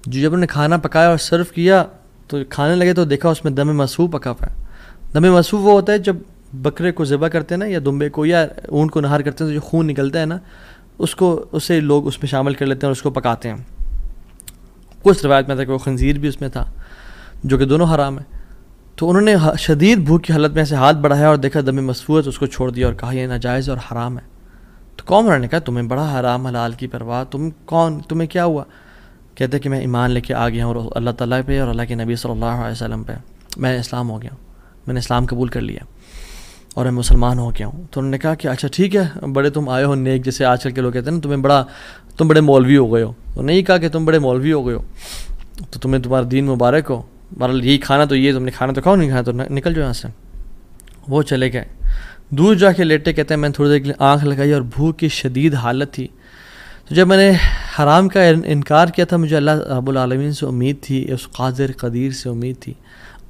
A: جب انہوں نے کھانا پکایا اور سرو کیا تو کھانے لگے تو دیکھا اس میں دم مسفوح پکا ہوا ہے. دم مسفوح وہ ہوتا ہے جب بکرے کو ذبح کرتے ہیں نا, یا دمبے کو یا اونٹ کو نہار کرتے ہیں تو جو خون نکلتا ہے نا, اسے لوگ اس میں شامل کر لیتے ہیں اور اس کو پکاتے ہیں. کچھ روایت میں تھا کہ وہ خنزیر بھی اس میں تھا, جو کہ دونوں حرام ہیں. تو انہوں نے شدید بھوک کی حالت میں ایسے ہاتھ بڑھایا اور دیکھا دم مسفوح ہے تو اس کو چھوڑ دیا اور کہا یہ ناجائز اور حرام ہے. تو قوم والوں نے کہا تمہیں بڑا حرام حلال کی پرواہ, تم کون, تمہیں کیا ہوا؟ کہتے کہ میں ایمان لے کے آ گیا ہوں اللہ تعالیٰ پہ اور اللہ کے نبی صلی اللہ علیہ وسلم پہ, میں اسلام ہو گیا ہوں, میں نے اسلام قبول کر لیا اور میں مسلمان ہو گیا ہوں. تو انہوں نے کہا کہ اچھا ٹھیک ہے, بڑے تم آئے ہو نیک, جیسے آج کل کے لوگ کہتے ہیں نا تم بڑے مولوی ہو گئے ہو. تو نہیں کہا کہ تم بڑے مولوی ہو گئے ہو, تو تمہیں تمہارا دین مبارک ہو, بہرحال یہی کھانا تو یہ, تم نے کھانا تو کھاؤ, نہیں کھانا تو نکل جاؤ یہاں سے. وہ چلے گئے, دور جا کے لیٹے, کہتے ہیں میں نے تھوڑی دیر کے لیے آنکھ لگائی اور بھوک کی شدید حالت تھی. تو جب میں نے حرام کا انکار کیا تھا, مجھے اللہ رب العالمین سے امید تھی, اس قادر قدیر سے امید تھی.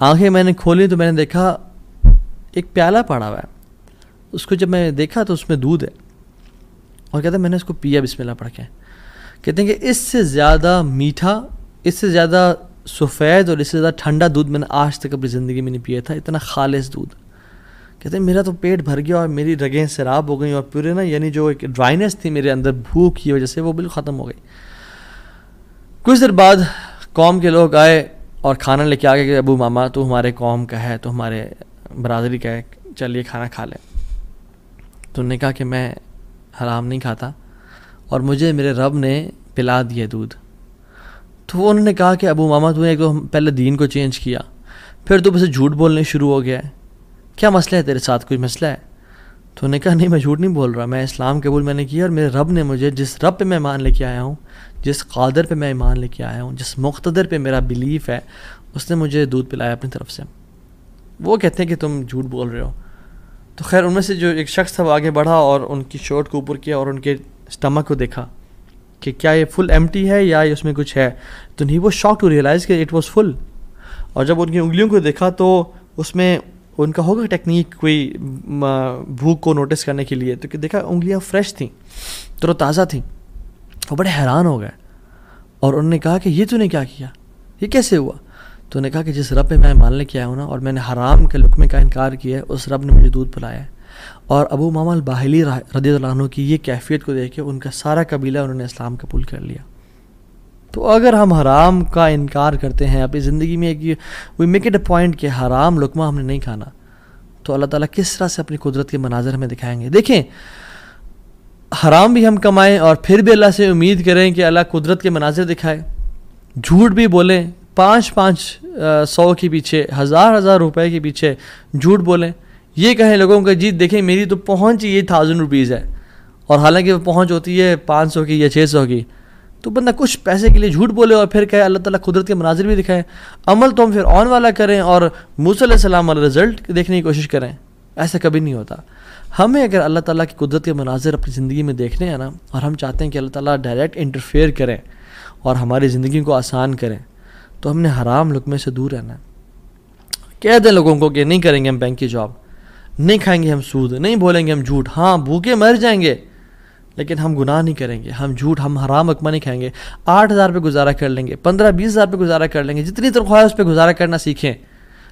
A: آنکھیں میں نے کھولی تو میں نے دیکھا ایک پیالہ پڑا ہوا ہے. اس کو جب میں دیکھا تو اس میں دودھ ہے, اور کہتے ہیں میں نے اس کو پیا بسم اللہ پڑھ کے. کہتے ہیں کہ اس سے زیادہ میٹھا, اس سے زیادہ سفید اور اس سے زیادہ ٹھنڈا دودھ میں نے آج تک اپنی زندگی میں نہیں پیا تھا, اتنا خالص دودھ. کہتے ہیں میرا تو پیٹ بھر گیا اور میری رگیں سیراب ہو گئیں, اور پورے نا یعنی جو ایک ڈرائنس تھی میرے اندر بھوک کی وجہ سے وہ بالکل ختم ہو گئی. کچھ دیر بعد قوم کے لوگ آئے اور کھانا لے کے آ گئے کہ ابو ماما تو ہمارے قوم کا ہے, تو ہمارے برادری کا ہے, چلیے کھانا کھا لیں. تو انہوں نے کہا کہ میں حرام نہیں کھاتا اور مجھے میرے رب نے پلا دیا دودھ. تو انہوں نے کہا کہ ابو ماما تو نے ایک تو پہلے دین کو چینج کیا, پھر تو اسے جھوٹ بولنے شروع ہو گیا ہے, کیا مسئلہ ہے تیرے ساتھ, کوئی مسئلہ ہے؟ تو انہوں نے کہا نہیں میں جھوٹ نہیں بول رہا, میں اسلام قبول میں نے کیا اور میرے رب نے مجھے, جس رب پہ میں ایمان لے کے آیا ہوں, جس قادر پہ میں ایمان لے کے آیا ہوں, جس مقتدر پہ میرا بلیف ہے, اس نے مجھے دودھ پلایا اپنی طرف سے. وہ کہتے ہیں کہ تم جھوٹ بول رہے ہو. تو خیر ان میں سے جو ایک شخص تھا وہ آگے بڑھا اور ان کی شرٹ کو اوپر کیا اور ان کے اسٹمک کو دیکھا کہ کیا یہ فل ایمٹی ہے یا اس میں کچھ ہے. تو نہیں, وہ شاک ٹو ریئلائز کہ اٹ واز فل. اور جب ان کی انگلیوں کو دیکھا تو اس میں ان کا ہوگا ٹیکنیک کوئی بھوک کو نوٹس کرنے کے لیے, تو کہ دیکھا انگلیاں فریش تھیں, تر و تازہ تھیں. وہ بڑے حیران ہو گئے اور انہوں نے کہا کہ یہ تو نے کیا کیا, یہ کیسے ہوا؟ تو انہوں نے کہا کہ جس رب پہ میں مان لے کے آیا ہوں نا اور میں نے حرام کے لقمے کا انکار کیا ہے, اس رب نے مجھے دودھ پلایا ہے. اور ابو امامہ الباہلی رضی اللہ عنہ کی یہ کیفیت کو دیکھ کے ان کا سارا قبیلہ انہوں نے اسلام قبول کر لیا. تو اگر ہم حرام کا انکار کرتے ہیں اپنی زندگی میں, we make it a point کہ حرام لقمہ ہم نے نہیں کھانا, تو اللہ تعالیٰ کس طرح سے اپنی قدرت کے مناظر ہمیں دکھائیں گے. دیکھیں, حرام بھی ہم کمائیں اور پھر بھی اللہ سے امید کریں کہ اللہ قدرت کے مناظر دکھائے, جھوٹ بھی بولیں, 500 کے پیچھے, 1000 روپے کے پیچھے جھوٹ بولیں, یہ کہیں لوگوں کو جی دیکھیں میری تو پہنچ یہ 1000 روپیز ہے, اور حالانکہ وہ پہنچ ہوتی ہے 500 کی یا 600 کی. تو بندہ کچھ پیسے کے لیے جھوٹ بولے اور پھر کہے اللہ تعالیٰ قدرت کے مناظر بھی دکھائے. عمل تو ہم پھر آن والا کریں اور موسیٰ علیہ السلام والا رزلٹ دیکھنے کی کوشش کریں, ایسا کبھی نہیں ہوتا. ہمیں اگر اللہ تعالیٰ کی قدرت کے مناظر اپنی زندگی میں دیکھنے ہیں نا, اور ہم چاہتے ہیں کہ اللہ تعالیٰ ڈائریکٹ انٹرفیئر کریں اور ہماری زندگی کو آسان کریں, تو ہم نے حرام لقمے سے دور رہنا ہے. کہہ دیں لوگوں کو کہ نہیں کریں گے ہم بینک کی جاب, نہیں کھائیں گے ہم سود, نہیں بولیں گے ہم جھوٹ, ہاں بھوکے مر جائیں گے لیکن ہم گناہ نہیں کریں گے, ہم جھوٹ, ہم حرام لقمہ نہیں کھائیں گے. 8000 پہ گزارا کر لیں گے, 15-20 پہ گزارا کر لیں گے, جتنی تنخواہ ہے اس پہ گزارا کرنا سیکھیں,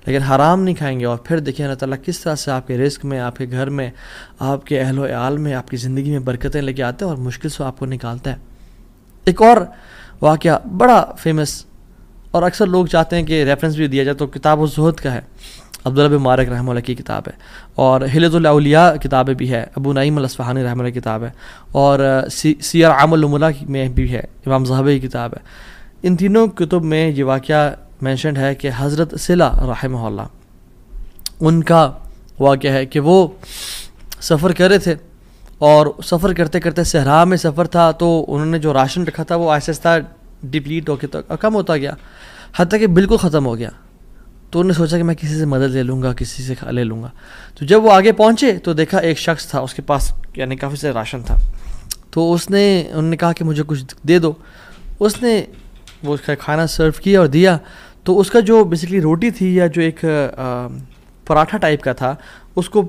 A: لیکن حرام نہیں کھائیں گے. اور پھر دیکھیں اللہ تعالیٰ کس طرح سے آپ کے رزق میں, آپ کے گھر میں, آپ کے اہل و عیال میں, آپ کی زندگی میں برکتیں لے کے آتے ہیں اور مشکل سے آپ کو نکالتا ہے. ایک اور واقعہ بڑا فیمس, اور اکثر لوگ چاہتے ہیں کہ ریفرنس بھی دیا جائے, تو کتاب الزہد کا ہے, عبداللہ بن مبارک رحمہ اللہ کی کتاب ہے, اور حلیۃ الاولیاء کتابیں بھی ہے, ابو نعیم الاصفہانی رحمہ اللہ کی کتاب ہے, اور سیر اعلام النبلاء میں بھی ہے, امام ذہبی کی کتاب ہے. ان تینوں کتب میں یہ واقعہ مینشنڈ ہے کہ حضرت صلہ رحمہ اللہ, ان کا واقعہ ہے کہ وہ سفر کر رہے تھے, اور سفر کرتے کرتے صحرا میں سفر تھا, تو انہوں نے جو راشن رکھا تھا وہ آہستہ آہستہ ڈپلیٹ ہو کے کم ہوتا گیا, حتیٰ کہ بالکل ختم ہو گیا. تو انہوں نے سوچا کہ میں کسی سے مدد لے لوں گا, کسی سے لے لوں گا. تو جب وہ آگے پہنچے تو دیکھا ایک شخص تھا, اس کے پاس یعنی کافی سے راشن تھا. تو انہوں نے کہا کہ مجھے کچھ دے دو. اس نے وہ کھانا سرو کیا اور دیا. تو اس کا جو بیسکلی روٹی تھی یا جو ایک پراٹھا ٹائپ کا تھا, اس کو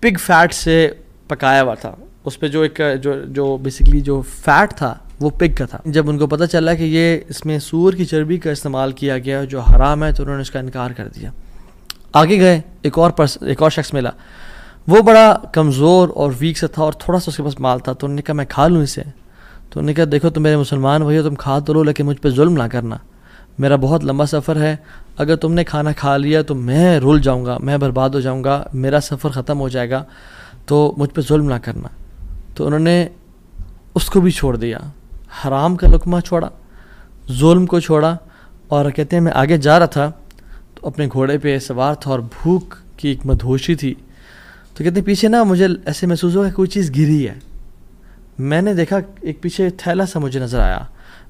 A: پگ فیٹ سے پکایا ہوا تھا. اس پہ جو ایک جو بیسکلی جو فیٹ تھا وہ پگ کا تھا. جب ان کو پتہ چلا کہ یہ اس میں سور کی چربی کا استعمال کیا گیا جو حرام ہے, تو انہوں نے اس کا انکار کر دیا. آگے گئے, ایک اور شخص ملا. وہ بڑا کمزور اور ویک سے تھا اور تھوڑا سا اس کے پاس مال تھا. تو انہوں نے کہا میں کھا لوں اسے. تو انہوں نے کہا دیکھو تم میرے مسلمان بھائی ہو, تم کھا تو لو لیکن مجھ پہ ظلم نہ کرنا. میرا بہت لمبا سفر ہے, اگر تم نے کھانا کھا لیا تو میں رول جاؤں گا, میں برباد ہو جاؤں گا, میرا سفر ختم ہو جائے گا, تو مجھ پہ ظلم نہ کرنا. تو انہوں نے اس کو بھی چھوڑ دیا, حرام کا لقمہ چھوڑا, ظلم کو چھوڑا. اور کہتے ہیں میں آگے جا رہا تھا تو اپنے گھوڑے پہ سوار تھا اور بھوک کی ایک مدہوشی تھی. تو کہتے ہیں پیچھے نا مجھے ایسے محسوس ہوا کہ کوئی چیز گری ہے. میں نے دیکھا ایک پیچھے تھیلا سا مجھے نظر آیا.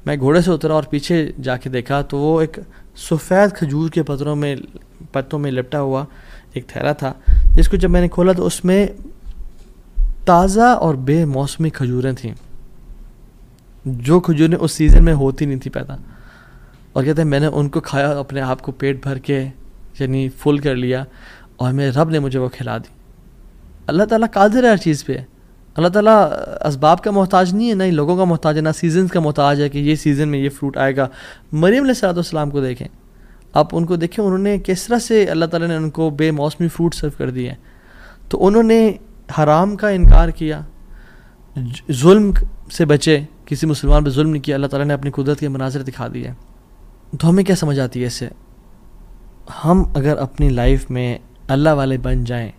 A: میں گھوڑے سے اترا اور پیچھے جا کے دیکھا تو وہ ایک سفید کھجور کے پتوں میں لپٹا ہوا ایک تھیلا تھا, جس کو جب میں نے کھولا تو اس میں تازہ اور بے موسمی کھجوریں تھیں, جو کھجوریں اس سیزن میں ہوتی نہیں تھی پیدا. اور کہتے ہیں میں نے ان کو کھایا, اپنے آپ کو پیٹ بھر کے یعنی فل کر لیا, اور میرے رب نے مجھے وہ کھلا دی. اللہ تعالیٰ قادر ہے ہر چیز پہ. اللہ تعالیٰ اسباب کا محتاج نہیں ہے, نہ ہی لوگوں کا محتاج ہے, نہ سیزنز کا محتاج ہے کہ یہ سیزن میں یہ فروٹ آئے گا. مریم علیہ السلام کو دیکھیں, آپ ان کو دیکھیں, انہوں نے کس طرح سے اللہ تعالیٰ نے ان کو بے موسمی فروٹ سرو کر دیے. تو انہوں نے حرام کا انکار کیا, ظلم سے بچے, کسی مسلمان پہ ظلم نہیں کیا. اللہ تعالیٰ نے اپنی قدرت کے مناظر دکھا دیے. تو ہمیں کیا سمجھ آتی ہے اس سے؟ ہم اگر اپنی لائف میں اللہ والے بن جائیں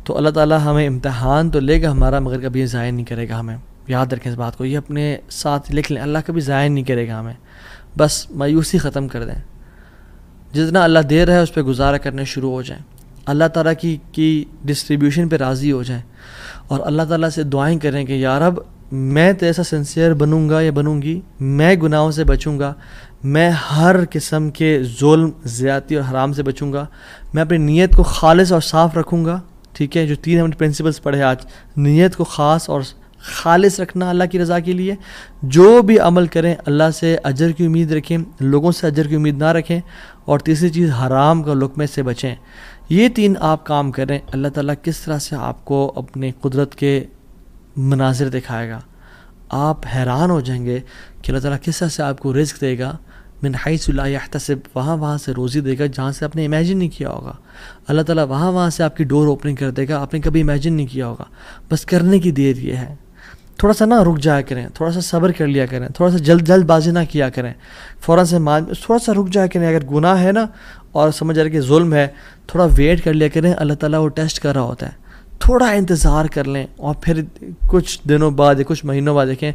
A: تو اللہ تعالیٰ ہمیں امتحان تو لے گا ہمارا, مگر کبھی ضائع نہیں کرے گا ہمیں. یاد رکھیں اس بات کو, یہ اپنے ساتھ لکھ لیں, اللہ کبھی ضائع نہیں کرے گا ہمیں. بس مایوسی ختم کر دیں, جتنا اللہ دے رہا ہے اس پہ گزارا کرنے شروع ہو جائیں, اللہ تعالیٰ کی ڈسٹریبیوشن پہ راضی ہو جائیں, اور اللہ تعالیٰ سے دعائیں کریں کہ یا رب میں تیرے سا سنسیئر بنوں گا یا بنوں گی, میں گناہوں سے بچوں گا, میں ہر قسم کے ظلم, زیادتی اور حرام سے بچوں گا, میں اپنی نیت کو خالص اور صاف رکھوں گا. ٹھیک ہے, جو 3 ہم نے پرنسپلس پڑھے آج, نیت کو خاص اور خالص رکھنا اللہ کی رضا کے لیے. جو بھی عمل کریں اللہ سے اجر کی امید رکھیں, لوگوں سے اجر کی امید نہ رکھیں. اور تیسری چیز حرام کا لقمے سے بچیں. یہ 3 آپ کام کریں, اللہ تعالیٰ کس طرح سے آپ کو اپنے قدرت کے مناظر دکھائے گا. آپ حیران ہو جائیں گے کہ اللہ تعالیٰ کس طرح سے آپ کو رزق دے گا, من حیث لا یحتسب, وہاں سے روزی دے گا جہاں سے آپ نے امیجن نہیں کیا ہوگا. اللہ تعالیٰ وہاں سے آپ کی ڈور اوپننگ کر دے گا, آپ نے کبھی امیجن نہیں کیا ہوگا. بس کرنے کی دیر یہ ہے, تھوڑا سا رک جایا کریں, تھوڑا سا صبر کر لیا کریں, تھوڑا سا جلد بازی نہ کیا کریں, فوراً سے تھوڑا سا رک جایا کریں. اگر گناہ ہے نا اور سمجھ آ رہا کہ ظلم ہے, تھوڑا ویٹ کر لیا کریں, اللہ تعالیٰ وہ ٹیسٹ کر رہا ہوتا ہے. تھوڑا انتظار کر لیں, اور پھر کچھ دنوں بعد یا کچھ مہینوں بعد دیکھیں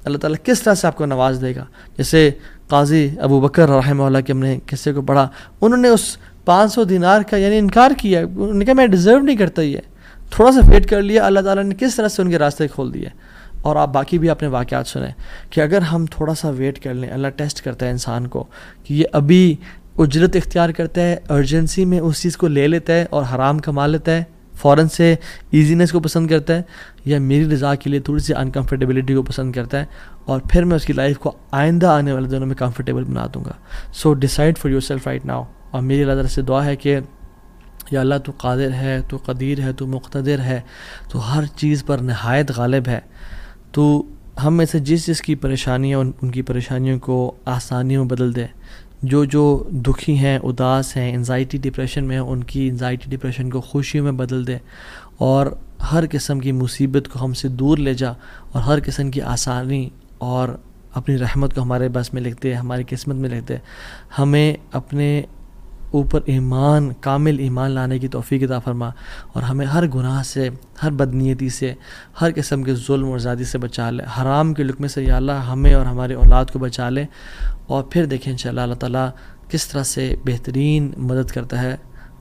A: اللہ تعالیٰ کس طرح سے آپ کو نواز دے گا. جیسے قاضی ابو بکر رحمہ اللہ کے ہم نے قصے کو پڑھا, انہوں نے اس 500 دینار کا یعنی انکار کیا, انہوں نے کہا میں ڈیزرو نہیں کرتا یہ, تھوڑا سا ویٹ کر لیا, اللہ تعالیٰ نے کس طرح سے ان کے راستے کھول دیے. اور آپ باقی بھی اپنے واقعات سنیں کہ اگر ہم تھوڑا سا ویٹ کر لیں, اللہ ٹیسٹ کرتا ہے انسان کو کہ یہ ابھی اجرت اختیار کرتا ہے, ارجنسی میں اس چیز کو لے لیتا ہے اور حرام کما لیتا ہے, فوراً سے ایزینس کو پسند کرتا ہے, یا میری رضا کے لیے تھوڑی سی انکمفرٹیبلٹی کو پسند کرتا ہے, اور پھر میں اس کی لائف کو آئندہ آنے والے دنوں میں کمفرٹیبل بنا دوں گا. So decide for yourself right now. اور میری اللہ تعالیٰ سے دعا ہے کہ یا اللہ تو قادر ہے, تو قدیر ہے, تو مقتدر ہے, تو ہر چیز پر نہایت غالب ہے. تو ہم میں سے جس کی پریشانیاں ان کی پریشانیوں کو آسانیوں میں بدل دے. جو دکھی ہیں, اداس ہیں, انزائٹی ڈپریشن میں ہیں, ان کی انزائٹی ڈپریشن کو خوشیوں میں بدل دے, اور ہر قسم کی مصیبت کو ہم سے دور لے جا, اور ہر قسم کی آسانی اور اپنی رحمت کو ہمارے بس میں لکھ دے, ہماری قسمت میں لکھ دے. ہمیں اپنے اوپر ایمان, کامل ایمان لانے کی توفیق عطا فرما, اور ہمیں ہر گناہ سے, ہر بدنیتی سے, ہر قسم کے ظلم اور زیادتی سے بچا لے. حرام کے لقمے سے یا اللہ ہمیں اور ہمارے اولاد کو بچا لے. اور پھر دیکھیں انشاءاللہ اللہ تعالیٰ کس طرح سے بہترین مدد کرتا ہے.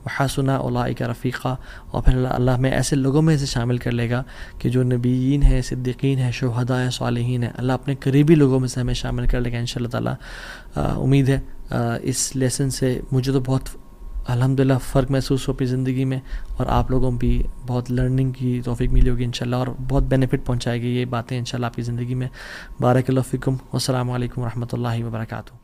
A: وحسن اولئک رفیقا, اور پھر اللہ ہمیں ایسے لوگوں میں سے شامل کر لے گا کہ جو نبیین ہیں, صدیقین ہیں, شہداء ہیں, صالحین ہیں. اللہ اپنے قریبی لوگوں میں سے ہمیں شامل کر لے گا انشاءاللہ تعالیٰ. امید ہے اس لیسن سے مجھے تو بہت الحمدللہ فرق محسوس ہو اپنی زندگی میں، اور آپ لوگوں بھی بہت لرننگ کی توفیق ملی ہوگی انشاءاللہ، اور بہت بینیفٹ پہنچائے گی یہ باتیں انشاءاللہ آپ کی زندگی میں۔ بارک اللہ فیکم، والسلام علیکم ورحمۃ اللہ وبرکاتہ۔